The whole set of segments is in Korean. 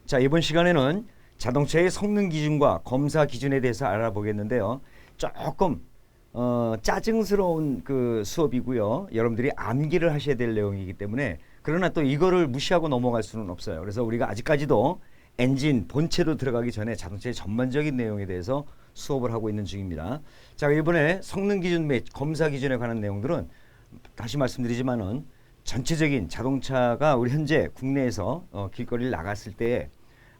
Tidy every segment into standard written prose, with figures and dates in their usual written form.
자, 이번 시간에는 자동차의 성능 기준과 검사 기준에 대해서 알아보겠는데요. 조금 짜증스러운 그 수업이고요. 여러분들이 암기를 하셔야 될 내용이기 때문에, 그러나 또 이거를 무시하고 넘어갈 수는 없어요. 그래서 우리가 아직까지도 엔진 본체로 들어가기 전에 자동차의 전반적인 내용에 대해서 수업을 하고 있는 중입니다. 자, 이번에 성능 기준 및 검사 기준에 관한 내용들은 다시 말씀드리지만은 전체적인 자동차가 우리 현재 국내에서 길거리를 나갔을 때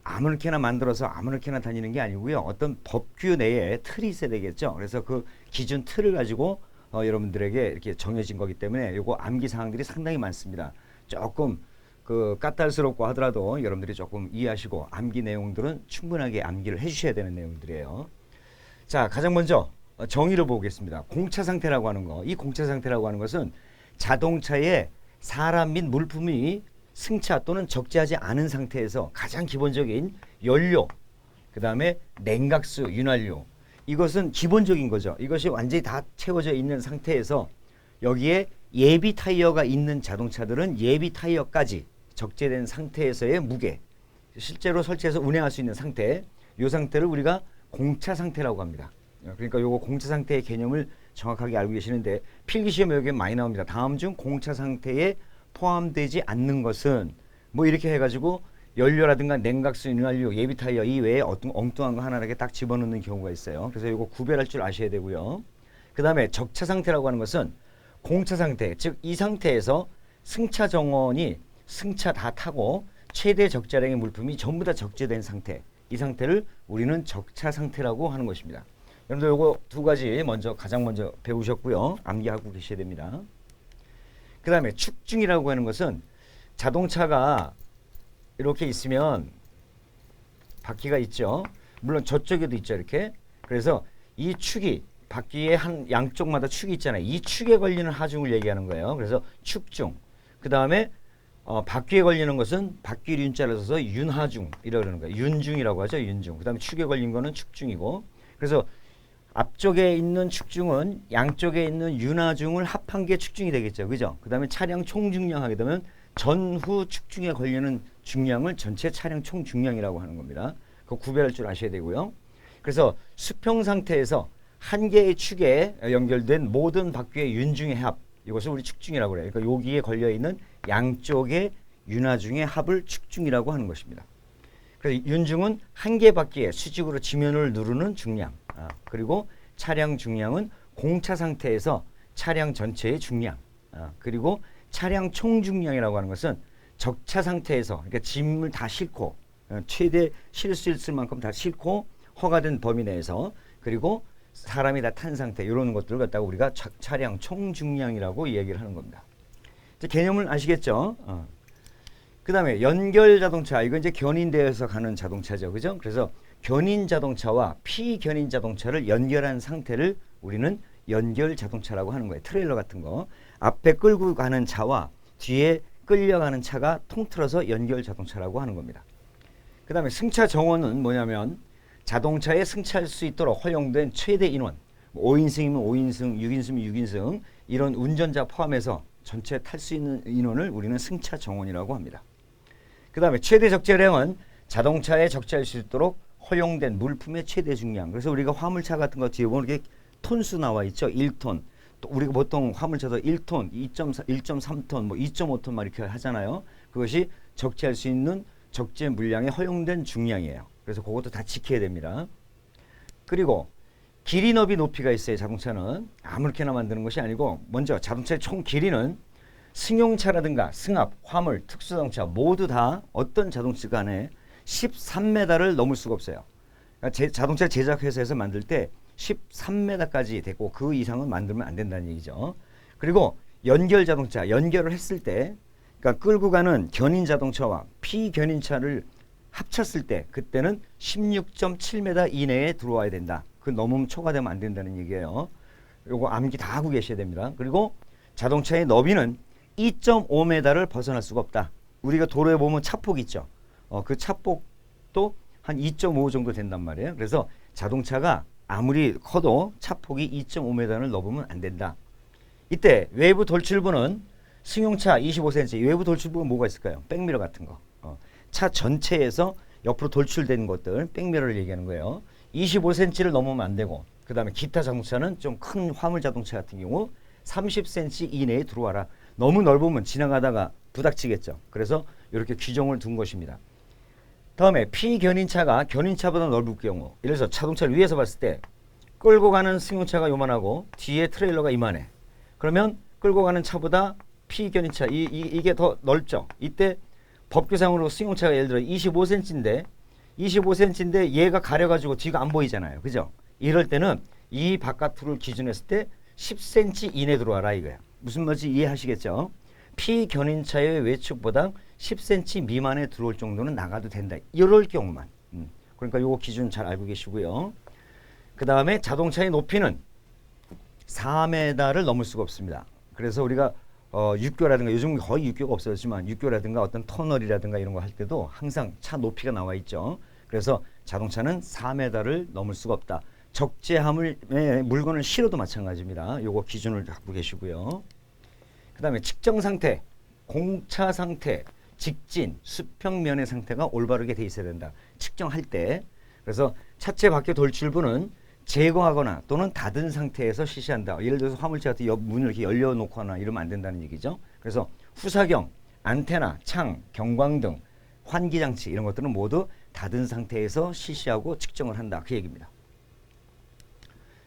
아무렇게나 만들어서 아무렇게나 다니는 게 아니고요. 어떤 법규 내에 틀이 있어야 되겠죠. 그래서 그 기준 틀을 가지고 여러분들에게 이렇게 정해진 거기 때문에 요거 암기 사항들이 상당히 많습니다. 조금 그 까탈스럽고 하더라도 여러분들이 조금 이해하시고 암기 내용들은 충분하게 암기를 해주셔야 되는 내용들이에요. 자, 가장 먼저 정의를 보겠습니다. 공차 상태라고 하는 거. 이 공차 상태라고 하는 것은 자동차의 사람 및 물품이 승차 또는 적재하지 않은 상태에서 가장 기본적인 연료, 그 다음에 냉각수, 윤활유, 이것은 기본적인 거죠. 이것이 완전히 다 채워져 있는 상태에서 여기에 예비 타이어가 있는 자동차들은 예비 타이어까지 적재된 상태에서의 무게, 실제로 설치해서 운행할 수 있는 상태, 이 상태를 우리가 공차 상태라고 합니다. 그러니까 요거 공차 상태의 개념을 정확하게 알고 계시는데, 필기시험에 여기 많이 나옵니다. 다음 중 공차 상태에 포함되지 않는 것은 뭐 이렇게 해가지고 연료라든가 냉각수, 윤활유, 예비 타이어 이외에 어떤 엉뚱한 거 하나 이렇게 딱 집어넣는 경우가 있어요. 그래서 이거 구별할 줄 아셔야 되고요. 그 다음에 적차 상태라고 하는 것은 공차 상태, 즉 이 상태에서 승차 정원이 승차 다 타고 최대 적재량의 물품이 전부 다 적재된 상태, 이 상태를 우리는 적차 상태라고 하는 것입니다. 여러분들 요거 두 가지 가장 먼저 배우셨고요. 암기하고 계셔야 됩니다. 그 다음에 축중이라고 하는 것은 자동차가 이렇게 있으면 바퀴가 있죠. 물론 저쪽에도 있죠, 이렇게. 그래서 이 축이 바퀴의 한 양쪽마다 축이 있잖아요. 이 축에 걸리는 하중을 얘기하는 거예요. 그래서 축중. 그 다음에 바퀴에 걸리는 것은 바퀴 윤자를 써서 윤하중 이러는 거예요. 윤중이라고 하죠, 윤중. 그 다음에 축에 걸린 거는 축중이고. 그래서 앞쪽에 있는 축중은 양쪽에 있는 윤하중을 합한 게 축중이 되겠죠. 그죠? 그 다음에 차량 총 중량 하게 되면 전후 축중에 걸리는 중량을 전체 차량 총 중량이라고 하는 겁니다. 그거 구별할 줄 아셔야 되고요. 그래서 수평 상태에서 한 개의 축에 연결된 모든 바퀴의 윤중의 합, 이것을 우리 축중이라고 그래요. 그러니까 여기에 걸려있는 양쪽의 윤하중의 합을 축중이라고 하는 것입니다. 그래서 윤중은 한 개 바퀴에 수직으로 지면을 누르는 중량, 그리고 차량 중량은 공차 상태에서 차량 전체의 중량, 그리고 차량 총 중량이라고 하는 것은 적차 상태에서, 그러니까 짐을 다 싣고 최대 실 수 있을 만큼 다 싣고 허가된 범위 내에서, 그리고 사람이 다 탄 상태, 이런 것들을 갖다가 우리가 차량 총 중량이라고 얘기를 하는 겁니다. 이제 개념을 아시겠죠? 그 다음에 연결 자동차, 이건 이제 견인되어서 가는 자동차죠. 그죠? 그래서 견인 자동차와 피견인 자동차를 연결한 상태를 우리는 연결 자동차라고 하는 거예요. 트레일러 같은 거. 앞에 끌고 가는 차와 뒤에 끌려가는 차가 통틀어서 연결 자동차라고 하는 겁니다. 그 다음에 승차 정원은 뭐냐면 자동차에 승차할 수 있도록 허용된 최대 인원, 5인승이면 5인승, 6인승이면 6인승, 이런 운전자 포함해서 전체 탈 수 있는 인원을 우리는 승차 정원이라고 합니다. 그 다음에 최대 적재량은 자동차에 적재할 수 있도록 허용된 물품의 최대 중량. 그래서 우리가 화물차 같은 거 뒤에 보면 이렇게 톤수 나와 있죠. 1톤. 또 우리가 보통 화물차도 1톤, 2.4, 1.3톤, 뭐 2.5톤 막 이렇게 하잖아요. 그것이 적재할 수 있는 적재 물량에 허용된 중량이에요. 그래서 그것도 다 지켜야 됩니다. 그리고 길이, 너비, 높이가 있어요. 자동차는 아무렇게나 만드는 것이 아니고, 먼저 자동차의 총 길이는 승용차라든가 승합, 화물, 특수자동차 모두 다 어떤 자동차 간에 13m를 넘을 수가 없어요. 그러니까 자동차 제작회사에서 만들 때 13m까지 됐고 그 이상은 만들면 안 된다는 얘기죠. 그리고 연결 자동차, 연결을 했을 때, 그러니까 끌고 가는 견인 자동차와 피견인차를 합쳤을 때 그때는 16.7m 이내에 들어와야 된다. 그 넘으면 초과되면 안 된다는 얘기예요. 요거 암기 다 하고 계셔야 됩니다. 그리고 자동차의 너비는 2.5m를 벗어날 수가 없다. 우리가 도로에 보면 차폭 있죠. 그 차폭도 한 2.5 정도 된단 말이에요. 그래서 자동차가 아무리 커도 차폭이 2.5m를 넘으면 안 된다. 이때 외부 돌출부는 승용차 25cm, 외부 돌출부가 뭐가 있을까요? 백미러 같은 거. 차 전체에서 옆으로 돌출된 것들, 백미러를 얘기하는 거예요. 25cm를 넘으면 안 되고, 그 다음에 기타 자동차는 좀 큰 화물 자동차 같은 경우 30cm 이내에 들어와라. 너무 넓으면 지나가다가 부닥치겠죠. 그래서 이렇게 규정을 둔 것입니다. 다음에 피견인차가 견인차보다 넓을 경우, 예를 들어서 자동차를 위에서 봤을 때 끌고 가는 승용차가 요만하고 뒤에 트레일러가 이만해. 그러면 끌고 가는 차보다 피견인차 이게 더 넓죠. 이때 법규상으로 승용차가 예를 들어 25cm인데 얘가 가려가지고 뒤가 안 보이잖아요. 그죠? 이럴 때는 이 바깥으로 기준했을 때 10cm 이내 들어와라 이거야. 무슨 말인지 이해하시겠죠? 피견인차의 외축보다 10cm 미만에 들어올 정도는 나가도 된다. 이럴 경우만. 그러니까 요거 기준 잘 알고 계시고요. 그 다음에 자동차의 높이는 4m를 넘을 수가 없습니다. 그래서 우리가 육교라든가 요즘 거의 육교가 없어졌지만 육교라든가 어떤 터널이라든가 이런 거 할 때도 항상 차 높이가 나와 있죠. 그래서 자동차는 4m를 넘을 수가 없다. 적재함을 물건을 실어도 마찬가지입니다. 요거 기준을 갖고 계시고요. 그 다음에 측정 상태, 공차 상태, 직진, 수평면의 상태가 올바르게 돼 있어야 된다. 측정할 때. 그래서 차체 밖에 돌출부는 제거하거나 또는 닫은 상태에서 실시한다. 예를 들어서 화물차 같은 문을 이렇게 열려놓거나 이러면 안 된다는 얘기죠. 그래서 후사경, 안테나, 창, 경광등, 환기장치 이런 것들은 모두 닫은 상태에서 실시하고 측정을 한다. 그 얘기입니다.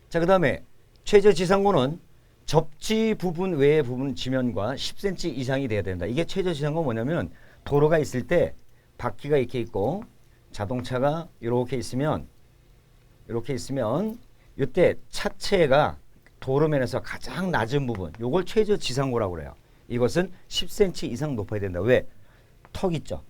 자, 그 다음에 최저지상고는 접지 부분 외의 부분 지면과 10cm 이상이 돼야 된다. 이게 최저지상고 뭐냐면 도로가 있을 때 바퀴가 이렇게 있고 자동차가 이렇게 있으면 이때 차체가 도로면에서 가장 낮은 부분 요걸 최저지상고라고 그래요. 이것은 10cm 이상 높아야 된다. 왜? 턱 있죠.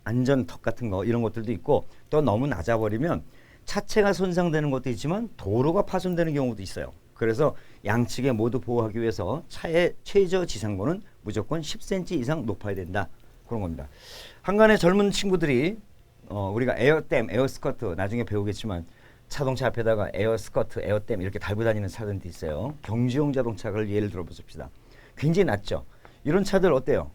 안전턱 같은 거 이런 것들도 있고 또 너무 낮아버리면 차체가 손상되는 것도 있지만 도로가 파손되는 경우도 있어요. 그래서 양측에 모두 보호하기 위해서 차의 최저지상고는 무조건 10cm 이상 높아야 된다. 그런 겁니다. 한간에 젊은 친구들이 우리가 에어댐, 에어스커트 나중에 배우겠지만 자동차 앞에다가 에어스커트, 에어댐 이렇게 달고 다니는 차들도 있어요. 경주용 자동차를 예를 들어 보십시다. 굉장히 낮죠. 이런 차들 어때요?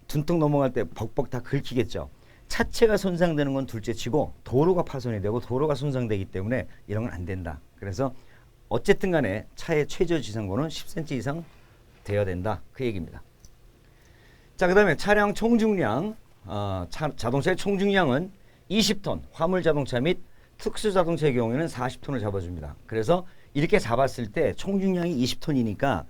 둔턱 넘어갈 때 벅벅 다 긁히겠죠. 차체가 손상되는 건 둘째치고 도로가 파손이 되고 도로가 손상되기 때문에 이런 건 안 된다. 그래서 어쨌든 간에 차의 최저지상고는 10cm 이상 되어야 된다. 그 얘기입니다. 자, 그 다음에 차량 총중량, 자동차의 총중량은 20톤, 화물자동차 및 특수자동차의 경우에는 40톤을 잡아줍니다. 그래서 이렇게 잡았을 때 총중량이 20톤이니까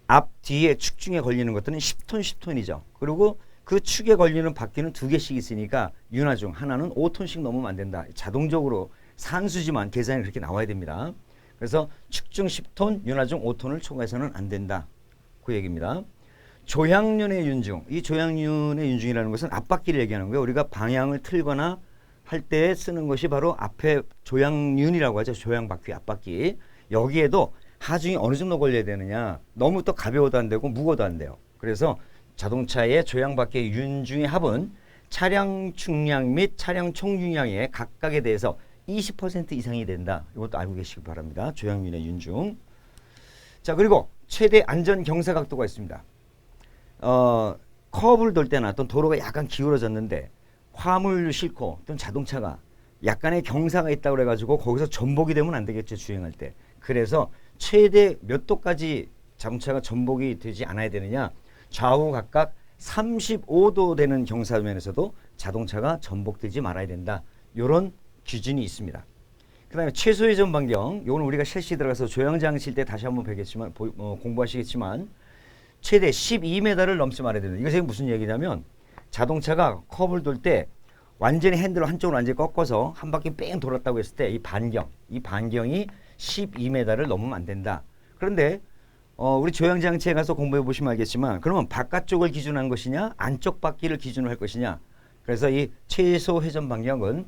앞, 뒤에 축중에 걸리는 것들은 10톤, 10톤이죠. 그리고 그 축에 걸리는 바퀴는 2개씩 있으니까 윤활중 하나는 5톤씩 넘으면 안 된다. 자동적으로 산수지만 계산이 그렇게 나와야 됩니다. 그래서 축중 10톤, 윤활중 5톤을 초과해서는 안 된다. 그 얘기입니다. 조향륜의 윤중. 이 조향륜의 윤중이라는 것은 앞바퀴를 얘기하는 거예요. 우리가 방향을 틀거나 할 때 쓰는 것이 바로 앞에 조향륜이라고 하죠. 조향바퀴, 앞바퀴. 여기에도 하중이 어느 정도 걸려야 되느냐. 너무 또 가벼워도 안 되고 무거워도 안 돼요. 그래서 자동차의 조향바퀴의 윤중의 합은 차량 중량 및 차량 총중량의 각각에 대해서 20% 이상이 된다. 이것도 알고 계시기 바랍니다. 조향륜의 윤중. 자, 그리고 최대 안전 경사 각도가 있습니다. 커브를 돌 때나 어떤 도로가 약간 기울어졌는데 화물을 싣고 어떤 자동차가 약간의 경사가 있다고 그래가지고 거기서 전복이 되면 안 되겠죠. 주행할 때. 그래서 최대 몇 도까지 자동차가 전복이 되지 않아야 되느냐. 좌우 각각 35도 되는 경사면에서도 자동차가 전복되지 말아야 된다. 이런 기준이 있습니다. 그 다음에 최소 회전 반경. 이거는 우리가 셰시 들어가서 조향장 칠 때 다시 한번 배겠지만 공부하시겠지만 최대 12m를 넘지 말아야 된다. 이것이 무슨 얘기냐면 자동차가 커브를 돌 때 완전히 핸들을 한쪽으로 완전히 꺾어서 한 바퀴 뺑 돌았다고 했을 때 이 반경이 12m를 넘으면 안 된다. 그런데 우리 조향장치에 가서 공부해 보시면 알겠지만 그러면 바깥쪽을 기준한 것이냐 안쪽 바퀴를 기준으로 할 것이냐. 그래서 이 최소 회전 반경은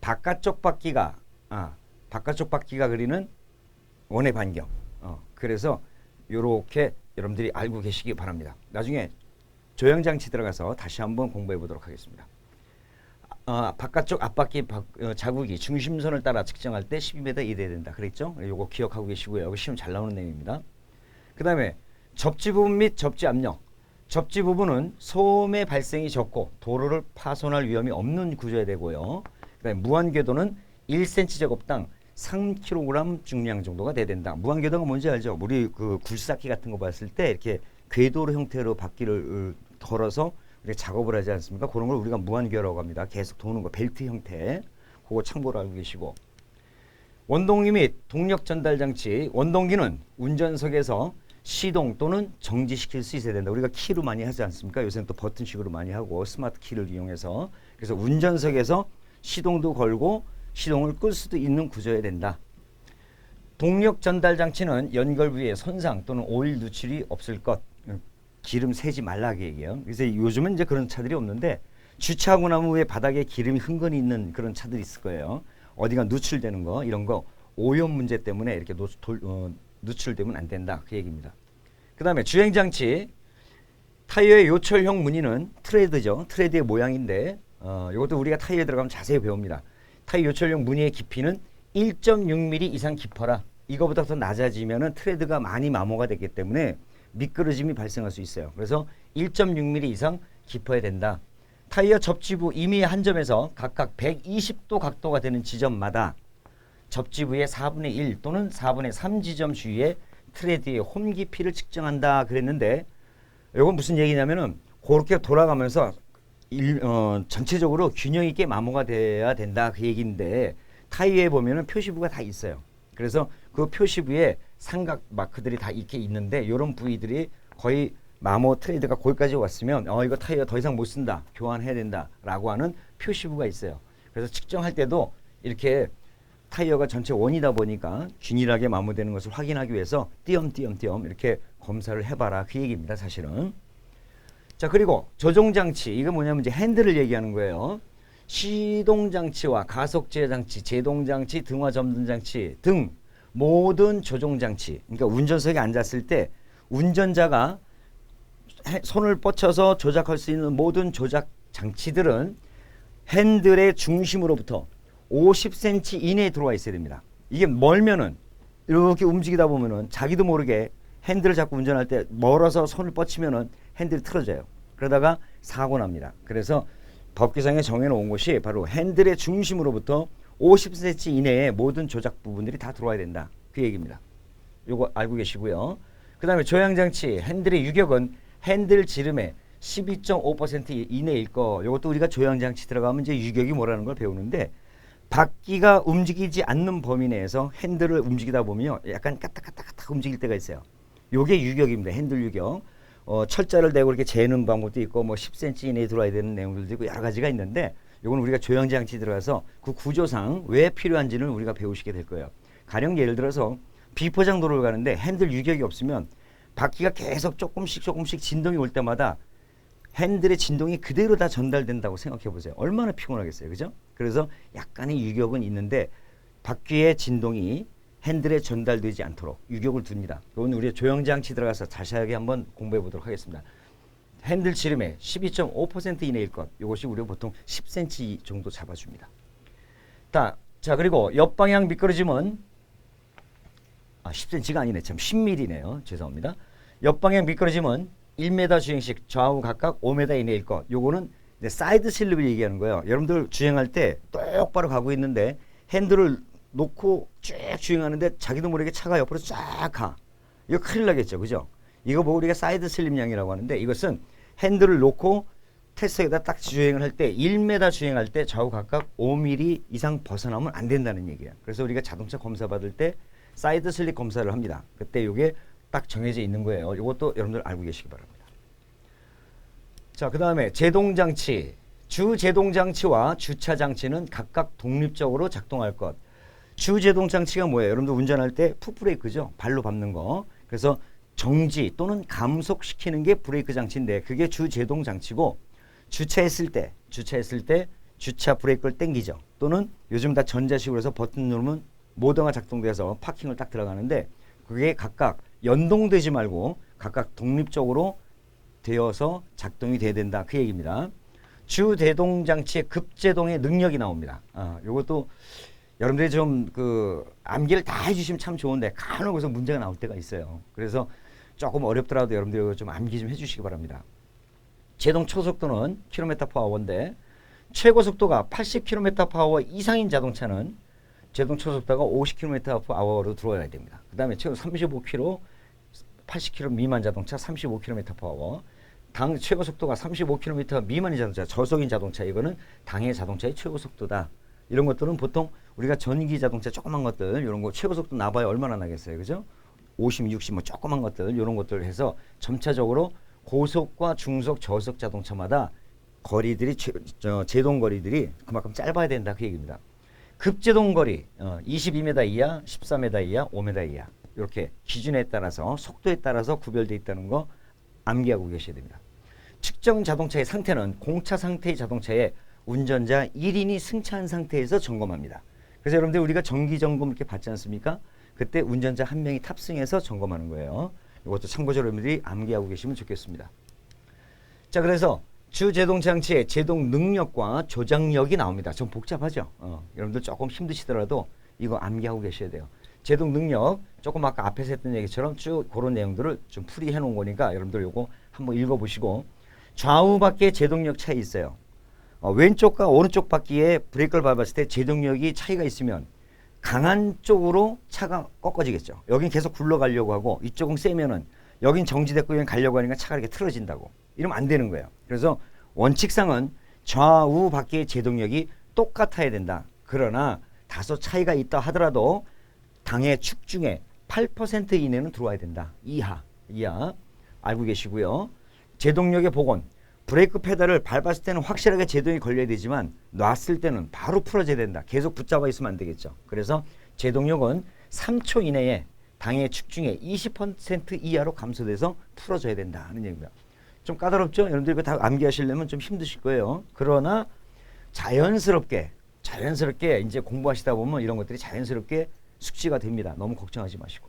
바깥쪽 바퀴가 그리는 원의 반경. 그래서 이렇게 여러분들이 알고 계시기 바랍니다. 나중에 조향장치 들어가서 다시 한번 공부해 보도록 하겠습니다. 바깥쪽 앞바퀴 자국이 중심선을 따라 측정할 때 12m 이내야 된다. 그랬죠? 이거 기억하고 계시고요. 이거 시험 잘 나오는 내용입니다. 그 다음에 접지 부분 및 접지 압력. 접지 부분은 소음의 발생이 적고 도로를 파손할 위험이 없는 구조야 되고요. 그다음에 무한궤도는 1cm 제곱당 3kg 중량 정도가 돼야 된다. 무한궤도가 뭔지 알죠? 우리 그 굴삭기 같은 거 봤을 때 이렇게 궤도로 형태로 바퀴를 걸어서 이렇게 작업을 하지 않습니까? 그런 걸 우리가 무한궤도라고 합니다. 계속 도는 거 벨트 형태. 그거 참고로 알고 계시고. 원동기 및 동력 전달 장치. 원동기는 운전석에서 시동 또는 정지시킬 수 있어야 된다. 우리가 키로 많이 하지 않습니까? 요새는 또 버튼식으로 많이 하고 스마트 키를 이용해서. 그래서 운전석에서 시동도 걸고 시동을 끌 수도 있는 구조여야 된다. 동력 전달 장치는 연결 부위에 손상 또는 오일 누출이 없을 것. 기름 새지 말라 그 얘기예요. 그래서 요즘은 이제 그런 차들이 없는데 주차하고 나면 후에 바닥에 기름이 흥건히 있는 그런 차들이 있을 거예요. 어디가 누출되는 거 이런 거 오염 문제 때문에 이렇게 누출되면 안 된다 그 얘기입니다. 그 다음에 주행장치. 타이어의 요철형 무늬는 트레드죠. 트레드의 모양인데 이것도 우리가 타이어에 들어가면 자세히 배웁니다. 타이어 요철형 무늬의 깊이는 1.6mm 이상 깊어라. 이거보다 더 낮아지면은 트레드가 많이 마모가 되기 때문에 미끄러짐이 발생할 수 있어요. 그래서 1.6mm 이상 깊어야 된다. 타이어 접지부 임의 한 점에서 각각 120도 각도가 되는 지점마다 접지부의 4분의 1 또는 4분의 3 지점 주위에 트레드의 홈 깊이를 측정한다 그랬는데 이건 무슨 얘기냐면은 그렇게 돌아가면서 전체적으로 균형 있게 마모가 돼야 된다 그 얘기인데 타이어에 보면은 표시부가 다 있어요. 그래서 그 표시부에 삼각 마크들이 다 이렇게 있는데 이런 부위들이 거의 마모 트레이드가 거기까지 왔으면 이거 타이어 더 이상 못 쓴다 교환해야 된다 라고 하는 표시부가 있어요. 그래서 측정할 때도 이렇게 타이어가 전체 원이다 보니까 균일하게 마모되는 것을 확인하기 위해서 띄엄띄엄 이렇게 검사를 해봐라 그 얘기입니다 사실은. 자 그리고 조종장치. 이거 뭐냐면 이제 핸들을 얘기하는 거예요. 시동장치와 가속제어장치, 제동장치, 등화점등장치 등 모든 조종장치. 그러니까 운전석에 앉았을 때 운전자가 손을 뻗쳐서 조작할 수 있는 모든 조작 장치들은 핸들의 중심으로부터 50cm 이내에 들어와 있어야 됩니다. 이게 멀면은 이렇게 움직이다 보면은 자기도 모르게 핸들을 잡고 운전할 때 멀어서 손을 뻗치면은 핸들이 틀어져요. 그러다가 사고 납니다. 그래서 법규상에 정해놓은 것이 바로 핸들의 중심으로부터 50cm 이내에 모든 조작 부분들이 다 들어와야 된다. 그 얘기입니다. 요거 알고 계시고요. 그 다음에 조향장치. 핸들의 유격은 핸들 지름의 12.5% 이내일 거. 요것도 우리가 조향장치 들어가면 이제 유격이 뭐라는 걸 배우는데 바퀴가 움직이지 않는 범위 내에서 핸들을 움직이다 보면 약간 까딱까딱 움직일 때가 있어요. 요게 유격입니다. 핸들 유격. 철자를 대고 이렇게 재는 방법도 있고 뭐 10cm 이내에 들어와야 되는 내용들도 있고 여러 가지가 있는데 요건 우리가 조향장치 들어가서 그 구조상 왜 필요한지는 우리가 배우시게 될 거예요. 가령 예를 들어서 비포장 도로를 가는데 핸들 유격이 없으면 바퀴가 계속 조금씩 진동이 올 때마다 핸들의 진동이 그대로 다 전달된다고 생각해 보세요. 얼마나 피곤하겠어요. 그죠? 그래서 약간의 유격은 있는데 바퀴의 진동이 핸들에 전달되지 않도록 유격을 둡니다. 이건 우리 조향장치 들어가서 자세하게 한번 공부해 보도록 하겠습니다. 핸들 지름의 12.5% 이내일 것. 이것이 우리가 보통 10cm 정도 잡아줍니다. 자 그리고 옆방향 미끄러짐은 10cm가 아니네. 참 10mm네요. 죄송합니다. 옆방향 미끄러짐은 1m 주행식 좌우 각각 5m 이내일 것. 요거는 사이드 슬립을 얘기하는 거예요. 여러분들 주행할 때 똑바로 가고 있는데 핸들을 놓고 쭉 주행하는데 자기도 모르게 차가 옆으로 쫙 가. 이거 큰일 나겠죠. 그죠? 이거 보고 우리가 사이드 슬립 양이라고 하는데 이것은 핸들을 놓고 테스트에다 딱 주행을 할 때 1m 주행할 때 좌우 각각 5mm 이상 벗어나면 안 된다는 얘기예요. 그래서 우리가 자동차 검사 받을 때 사이드 슬립 검사를 합니다. 그때 이게 딱 정해져 있는 거예요. 이것도 여러분들 알고 계시기 바랍니다. 자, 그 다음에 제동장치. 주제동장치와 주차장치는 각각 독립적으로 작동할 것. 주제동장치가 뭐예요? 여러분들 운전할 때 풋브레이크죠. 발로 밟는 거. 그래서 정지 또는 감속시키는 게 브레이크 장치인데 그게 주제동장치고 주차했을 때 주차 브레이크를 당기죠. 또는 요즘 다 전자식으로 해서 버튼 누르면 모터가 작동돼서 파킹을 딱 들어가는데 그게 각각 연동되지 말고 각각 독립적으로 되어서 작동이 돼야 된다. 그 얘기입니다. 주제동장치의 급제동의 능력이 나옵니다. 요것도 여러분들이 좀 암기를 다 해주시면 참 좋은데 간혹 거기서 문제가 나올 때가 있어요. 그래서 조금 어렵더라도 여러분들이 좀 암기 좀 해주시기 바랍니다. 제동 초속도는 km/h인데 최고 속도가 80km/h 이상인 자동차는 제동 초속도가 50km/h로 들어와야 됩니다. 그 다음에 최고 35km, 80km 미만 자동차 35km/h. 당 최고 속도가 35km 미만인 자동차, 저속인 자동차, 이거는 당해 자동차의 최고 속도다. 이런 것들은 보통 우리가 전기 자동차 조그만 것들 이런 거 최고 속도 나봐야 얼마나 나겠어요, 그죠? 50, 60 뭐 조그만 것들 이런 것들 해서 점차적으로 고속과 중속, 저속 자동차마다 거리들이 제동 거리들이 그만큼 짧아야 된다 그 얘기입니다. 급제동 거리 22m 이하, 14m 이하, 5m 이하 이렇게 기준에 따라서 속도에 따라서 구별되어 있다는 거 암기하고 계셔야 됩니다. 측정 자동차의 상태는 공차 상태의 자동차에 운전자 1인이 승차한 상태에서 점검합니다. 그래서 여러분들 우리가 정기 점검 이렇게 받지 않습니까? 그때 운전자 한 명이 탑승해서 점검하는 거예요. 이것도 참고적으로 여러분들이 암기하고 계시면 좋겠습니다. 자, 그래서 주제동 장치의 제동 능력과 조작력이 나옵니다. 좀 복잡하죠? 여러분들 조금 힘드시더라도 이거 암기하고 계셔야 돼요. 제동 능력, 조금 아까 앞에서 했던 얘기처럼 쭉 그런 내용들을 좀 풀이해 놓은 거니까 여러분들 요거 한번 읽어보시고, 좌우 바퀴의 제동력 차이 있어요. 왼쪽과 오른쪽 바퀴에 브레이크를 밟았을 때 제동력이 차이가 있으면 강한 쪽으로 차가 꺾어지겠죠. 여긴 계속 굴러가려고 하고 이쪽은 세면은 여긴 정지됐고 여긴 가려고 하니까 차가 이렇게 틀어진다고. 이러면 안 되는 거예요. 그래서 원칙상은 좌우 바퀴의 제동력이 똑같아야 된다. 그러나 다소 차이가 있다 하더라도 당의 축 중에 8% 이내는 들어와야 된다. 이하 알고 계시고요. 제동력의 복원, 브레이크 페달을 밟았을 때는 확실하게 제동이 걸려야 되지만 놨을 때는 바로 풀어져야 된다. 계속 붙잡아 있으면 안 되겠죠. 그래서 제동력은 3초 이내에 당의 축 중에 20% 이하로 감소돼서 풀어져야 된다 하는 얘기입니다. 좀 까다롭죠? 여러분들 이거 다 암기하시려면 좀 힘드실 거예요. 그러나 자연스럽게 이제 공부하시다 보면 이런 것들이 자연스럽게 숙지가 됩니다. 너무 걱정하지 마시고.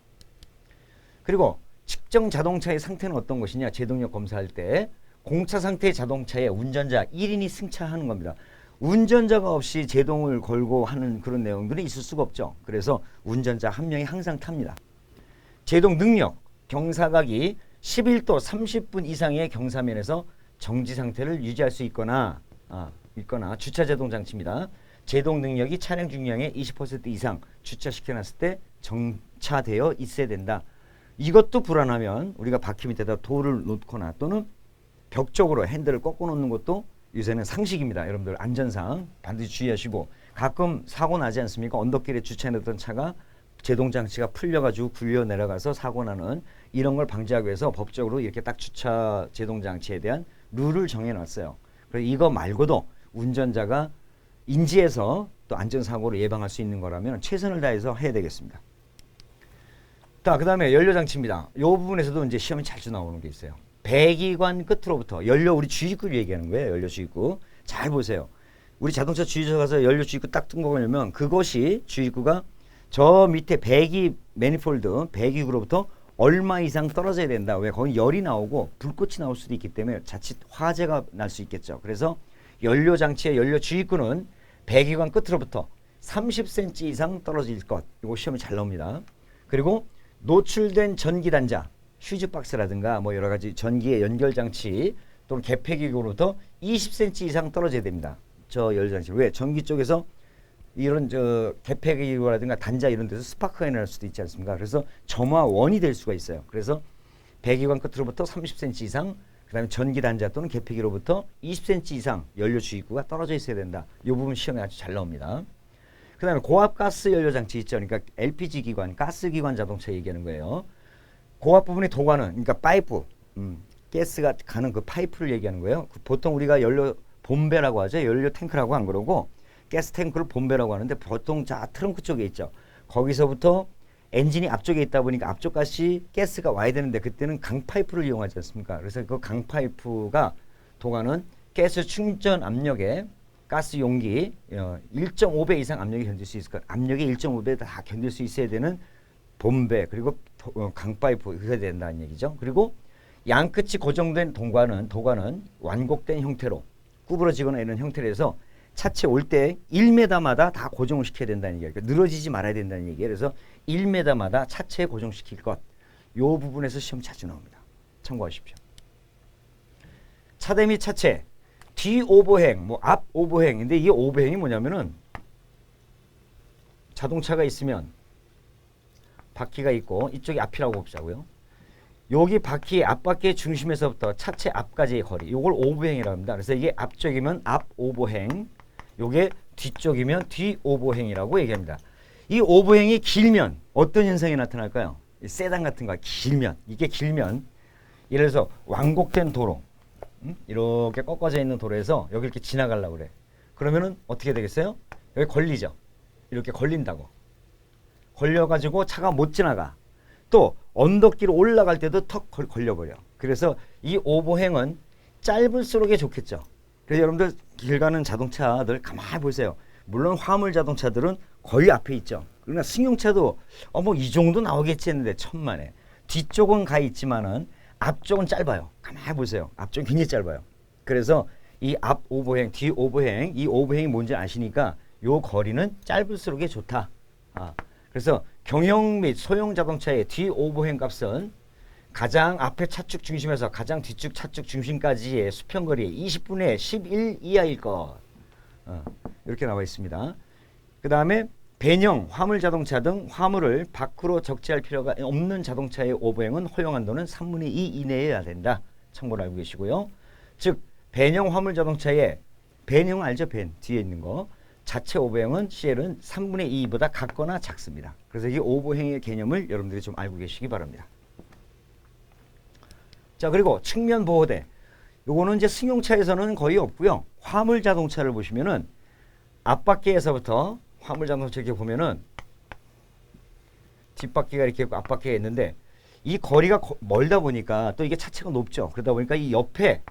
그리고 측정 자동차의 상태는 어떤 것이냐? 제동력 검사할 때 공차 상태의 자동차에 운전자 1인이 승차하는 겁니다. 운전자가 없이 제동을 걸고 하는 그런 내용들이 있을 수가 없죠. 그래서 운전자 한 명이 항상 탑니다. 제동 능력, 경사각이 11도 30분 이상의 경사면에서 정지 상태를 유지할 수 있거나 주차 제동 장치입니다. 제동 능력이 차량 중량의 20% 이상 주차시켜놨을 때 정차되어 있어야 된다. 이것도 불안하면 우리가 바퀴 밑에다 돌을 놓거나 또는 벽 쪽으로 핸들을 꺾어 놓는 것도 요새는 상식입니다. 여러분들 안전상 반드시 주의하시고, 가끔 사고 나지 않습니까? 언덕길에 주차해놨던 차가 제동장치가 풀려가지고 굴려 내려가서 사고 나는, 이런 걸 방지하기 위해서 법적으로 이렇게 딱 주차 제동장치에 대한 룰을 정해놨어요. 그래서 이거 말고도 운전자가 인지해서 또 안전사고를 예방할 수 있는 거라면 최선을 다해서 해야 되겠습니다. 자, 그 다음에 연료장치입니다. 이 부분에서도 이제 시험이 자주 나오는 게 있어요. 배기관 끝으로부터 연료, 우리 주입구를 얘기하는 거예요. 연료 주입구. 잘 보세요. 우리 자동차 주유소 가서 연료 주입구 딱 뜬 거 보려면 그것이 주입구가 저 밑에 배기 매니폴드, 배기구로부터 얼마 이상 떨어져야 된다. 왜? 거기 열이 나오고 불꽃이 나올 수도 있기 때문에 자칫 화재가 날 수 있겠죠. 그래서 연료 장치의 연료 주입구는 배기관 끝으로부터 30cm 이상 떨어질 것. 이거 시험에 잘 나옵니다. 그리고 노출된 전기 단자, 휴즈박스라든가 뭐 여러 가지 전기의 연결 장치 또는 개폐기구로부터 20cm 이상 떨어져야 됩니다. 저 연료 장치. 왜? 전기 쪽에서 이런 개폐기구라든가 단자 이런 데서 스파크가 날 수도 있지 않습니까? 그래서 점화 원이 될 수가 있어요. 그래서 배기관 끝으로부터 30cm 이상, 그다음에 전기 단자 또는 개폐기로부터 20cm 이상 연료 주입구가 떨어져 있어야 된다. 이 부분 시험에 아주 잘 나옵니다. 그다음에 고압 가스 연료 장치 있죠. 그러니까 LPG 기관, 가스 기관 자동차 얘기하는 거예요. 고압 부분의 도관은, 그러니까 파이프, 가스가 가는 그 파이프를 얘기하는 거예요. 보통 우리가 연료 본배라고 하죠. 연료 탱크라고 안 그러고 가스 탱크를 본배라고 하는데 보통 자 트렁크 쪽에 있죠. 거기서부터 엔진이 앞쪽에 있다 보니까 앞쪽 가스가 와야 되는데 그때는 강파이프를 이용하지 않습니까? 그래서 그 강파이프가 도관은 가스 충전 압력에 가스 용기 1.5배 이상 압력이 견딜 수 있을 것. 압력이 1.5배 다 견딜 수 있어야 되는 본배, 그리고 강파이프 그래야 된다는 얘기죠. 그리고 양 끝이 고정된 도관은 완곡된 형태로 구부러지거나 이런 형태로 해서 차체 올 때 1m마다 다 고정을 시켜야 된다는 얘기예요. 그러니까 늘어지지 말아야 된다는 얘기예요. 그래서 1m마다 차체에 고정시킬 것. 이 부분에서 시험 자주 나옵니다. 참고하십시오. 차대 및 차체, 뒤 오버행, 뭐 앞 오버행. 근데 이게 오버행이 뭐냐면은 자동차가 있으면 바퀴가 있고 이쪽이 앞이라고 봅자고요. 여기 바퀴 앞바퀴의 중심에서부터 차체 앞까지의 거리, 이걸 오버행이라고 합니다. 그래서 이게 앞쪽이면 앞 오버행, 요게 뒤쪽이면 뒤 오버행이라고 얘기합니다. 이 오버행이 길면 어떤 현상이 나타날까요? 세단 같은 거 길면, 이게 길면 예를 들어서 완곡된 도로, 이렇게 꺾어져 있는 도로에서 여기 이렇게 지나가려고 그래. 그러면은 어떻게 되겠어요? 여기 걸리죠. 이렇게 걸린다고. 걸려가지고 차가 못 지나가. 또 언덕길 올라갈 때도 턱 걸려버려. 그래서 이 오버행은 짧을수록에 좋겠죠. 그래서 여러분들 길 가는 자동차들 가만히 보세요. 물론 화물 자동차들은 거의 앞에 있죠. 그러나 승용차도 뭐 이 정도 나오겠지 했는데 천만에. 뒤쪽은 가 있지만은 앞쪽은 짧아요. 가만히 보세요. 앞쪽은 굉장히 짧아요. 그래서 이 앞 오버행, 뒤 오버행, 이 오버행이 뭔지 아시니까 요 거리는 짧을수록에 좋다. 그래서 경영 및 소형 자동차의 뒤 오버행 값은 가장 앞에 차축 중심에서 가장 뒤축 차축 중심까지의 수평거리의 20분의 11 이하일 것. 이렇게 나와 있습니다. 그 다음에 배형, 화물 자동차 등 화물을 밖으로 적재할 필요가 없는 자동차의 오버행은 허용한도는 3분의 2 이내여야 된다. 참고로 알고 계시고요. 즉 배형 화물 자동차의 배형 알죠? 벤 뒤에 있는 거. 자체 오버행은 CL은 3분의 2보다 같거나 작습니다. 그래서 이 오버행의 개념을 여러분들이 좀 알고 계시기 바랍니다. 자, 그리고 측면 보호대. 요거는 이제 승용차에서는 거의 없고요. 화물 자동차를 보시면은 앞바퀴에서부터 화물 자동차 이렇게 보면은 뒷바퀴가 이렇게 있고 앞바퀴가 있는데 이 거리가 멀다 보니까 또 이게 차체가 높죠. 그러다 보니까 이 옆에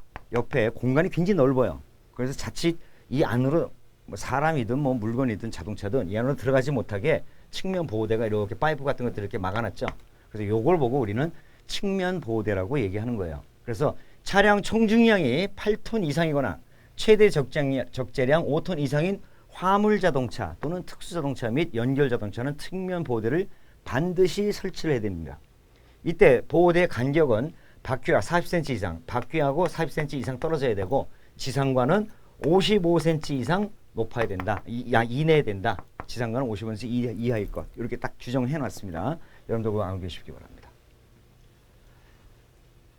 공간이 굉장히 넓어요. 그래서 자칫 이 안으로 뭐 사람이든 뭐 물건이든 자동차든 이 안으로 들어가지 못하게 측면 보호대가 이렇게 파이프 같은 것들을 이렇게 막아놨죠. 그래서 요걸 보고 우리는 측면 보호대라고 얘기하는 거예요. 그래서 차량 총중량이 8톤 이상이거나 최대 적재량 5톤 이상인 화물 자동차 또는 특수 자동차 및 연결 자동차는 측면 보호대를 반드시 설치를 해야 됩니다. 이때 보호대 간격은 바퀴와 40cm 이상, 바퀴하고 40cm 이상 떨어져야 되고 지상과는 55cm 이상 높아야 된다. 이내에 된다. 지상과는 55cm 이하일 것. 이렇게 딱 규정해 놨습니다. 여러분들 그거 알고 계시기 바랍니다.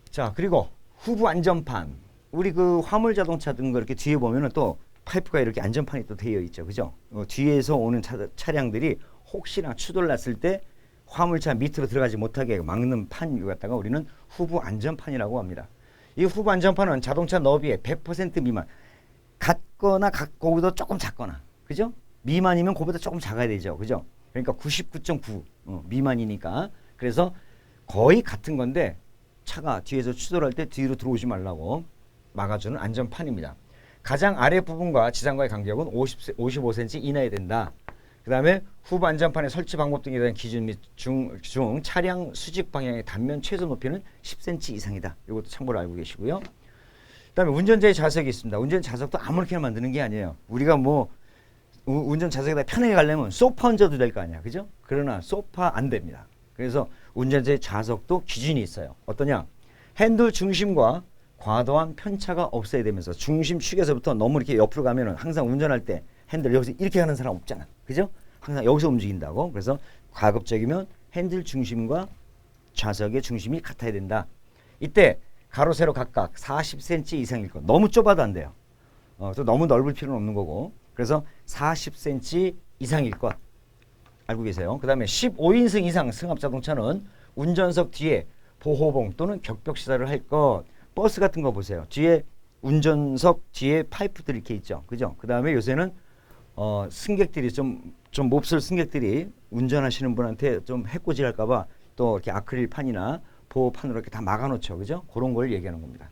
자, 그리고 후부 안전판. 우리 그 화물 자동차 등 거 이렇게 뒤에 보면은 또 파이프가 이렇게 안전판이 또 되어 있죠. 그죠? 뒤에서 오는 차량들이 혹시나 추돌 났을 때 화물차 밑으로 들어가지 못하게 막는 판 갖다가 우리는 후부 안전판이라고 합니다. 이 후부 안전판은 자동차 너비의 100% 미만, 같거나 거기보다 조금 작거나, 그죠? 미만이면 그보다 조금 작아야 되죠. 그죠? 그러니까 99.9 미만이니까. 그래서 거의 같은 건데 차가 뒤에서 추돌할 때 뒤로 들어오지 말라고 막아주는 안전판입니다. 가장 아랫부분과 지상과의 간격은 55cm 이내에 된다. 그 다음에 후부 안전판의 설치 방법 등에 대한 기준 및 중 차량 수직 방향의 단면 최소 높이는 10cm 이상이다. 이것도 참고로 알고 계시고요. 그 다음에 운전자의 좌석이 있습니다. 운전 좌석도 아무렇게나 만드는 게 아니에요. 우리가 뭐 운전 좌석에다 편하게 가려면 소파 얹어도 될 거 아니야. 그죠? 그러나 소파 안 됩니다. 그래서 운전자의 좌석도 기준이 있어요. 어떠냐? 핸들 중심과 과도한 편차가 없어야 되면서 중심축에서부터 너무 이렇게 옆으로 가면은 항상 운전할 때 핸들 여기서 이렇게 가는 사람 없잖아. 그죠? 항상 여기서 움직인다고. 그래서 가급적이면 핸들 중심과 좌석의 중심이 같아야 된다. 이때 가로 세로 각각 40cm 이상일 것. 너무 좁아도 안 돼요. 또 너무 넓을 필요는 없는 거고. 그래서 40cm 이상일 것. 알고 계세요. 그 다음에 15인승 이상 승합 자동차는 운전석 뒤에 보호봉 또는 격벽 시설을 할 것. 버스 같은 거 보세요. 뒤에 운전석 뒤에 파이프들 이렇게 있죠. 그죠? 그 다음에 요새는 승객들이 좀 몹쓸 승객들이 운전하시는 분한테 좀 해코지 할까봐 또 이렇게 아크릴 판이나 보호판으로 이렇게 다 막아놓죠. 그죠? 그런 걸 얘기하는 겁니다.